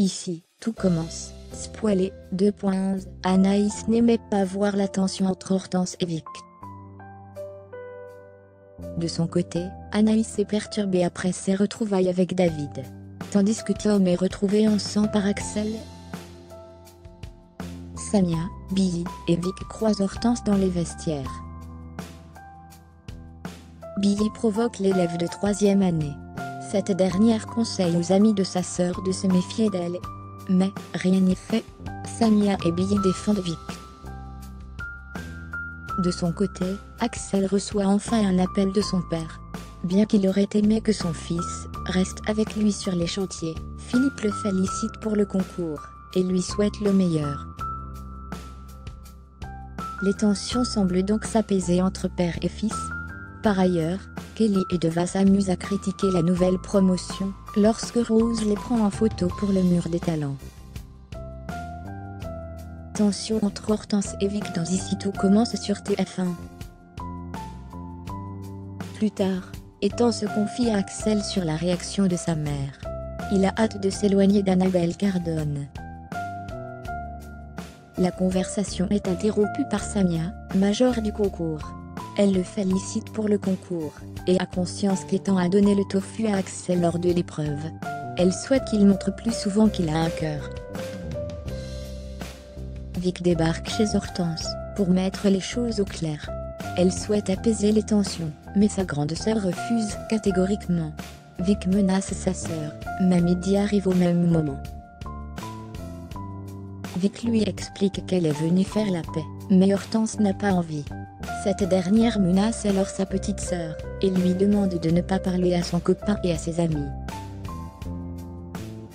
Ici, tout commence. Spoilé, 2.11. Anaïs n'aimait pas voir la tension entre Hortense et Vic. De son côté, Anaïs est perturbée après ses retrouvailles avec David. Tandis que Tom est retrouvé en sang par Axel. Samia, Billy et Vic croisent Hortense dans les vestiaires. Billy provoque l'élève de 3e année. Cette dernière conseille aux amis de sa sœur de se méfier d'elle. Mais, rien n'y fait. Samia et Billy défendent Vic. De son côté, Axel reçoit enfin un appel de son père. Bien qu'il aurait aimé que son fils reste avec lui sur les chantiers, Philippe le félicite pour le concours et lui souhaite le meilleur. Les tensions semblent donc s'apaiser entre père et fils. Par ailleurs, Kelly et Deva s'amusent à critiquer la nouvelle promotion, lorsque Rose les prend en photo pour le mur des talents. Tension entre Hortense et Vic dans Ici tout commence sur TF1. Plus tard, Ethan se confie à Axel sur la réaction de sa mère. Il a hâte de s'éloigner d'Annabelle Cardone. La conversation est interrompue par Samia, majeure du concours. Elle le félicite pour le concours, et a conscience qu'Ethan a donné le tofu à Axel lors de l'épreuve. Elle souhaite qu'il montre plus souvent qu'il a un cœur. Vic débarque chez Hortense, pour mettre les choses au clair. Elle souhaite apaiser les tensions, mais sa grande sœur refuse catégoriquement. Vic menace sa sœur, mais midi arrive au même moment. Vic lui explique qu'elle est venue faire la paix, mais Hortense n'a pas envie. Cette dernière menace alors sa petite sœur, et lui demande de ne pas parler à son copain et à ses amis.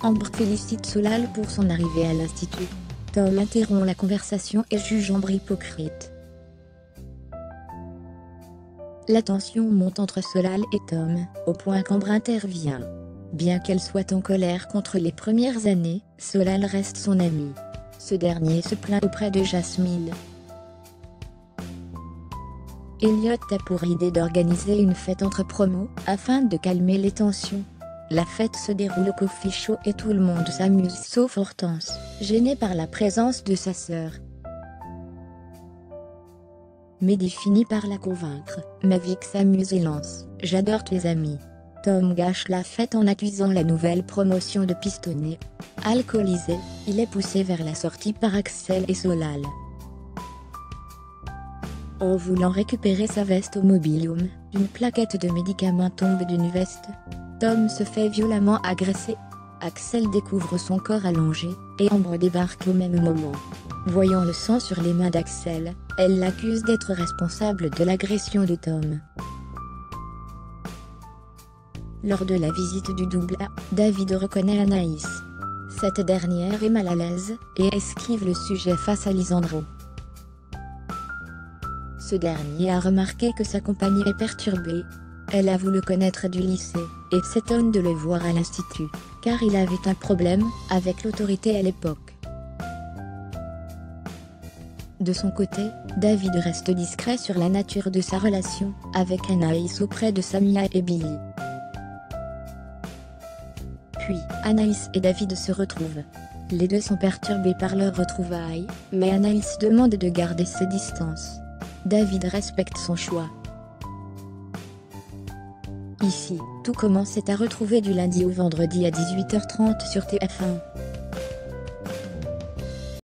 Ambre félicite Solal pour son arrivée à l'institut. Tom interrompt la conversation et juge Ambre hypocrite. La tension monte entre Solal et Tom, au point qu'Ambre intervient. Bien qu'elle soit en colère contre les premières années, Solal reste son ami. Ce dernier se plaint auprès de Jasmine. Elliot a pour idée d'organiser une fête entre promos, afin de calmer les tensions. La fête se déroule au coffee shop et tout le monde s'amuse sauf Hortense, gênée par la présence de sa sœur. Mehdi finit par la convaincre, mais Vic s'amuse et lance « J'adore tes amis ». Tom gâche la fête en accusant la nouvelle promotion de pistonner. Alcoolisé, il est poussé vers la sortie par Axel et Solal. En voulant récupérer sa veste au mobilium, une plaquette de médicaments tombe d'une veste. Tom se fait violemment agresser. Axel découvre son corps allongé, et Ambre débarque au même moment. Voyant le sang sur les mains d'Axel, elle l'accuse d'être responsable de l'agression de Tom. Lors de la visite du double A, David reconnaît Anaïs. Cette dernière est mal à l'aise, et esquive le sujet face à Lisandro. Ce dernier a remarqué que sa compagnie est perturbée. Elle avoue le connaître du lycée, et s'étonne de le voir à l'institut, car il avait un problème avec l'autorité à l'époque. De son côté, David reste discret sur la nature de sa relation avec Anaïs auprès de Samia et Billy. Puis, Anaïs et David se retrouvent. Les deux sont perturbés par leur retrouvailles, mais Anaïs demande de garder ses distances. David respecte son choix. Ici, tout commence est à retrouver du lundi au vendredi à 18h30 sur TF1.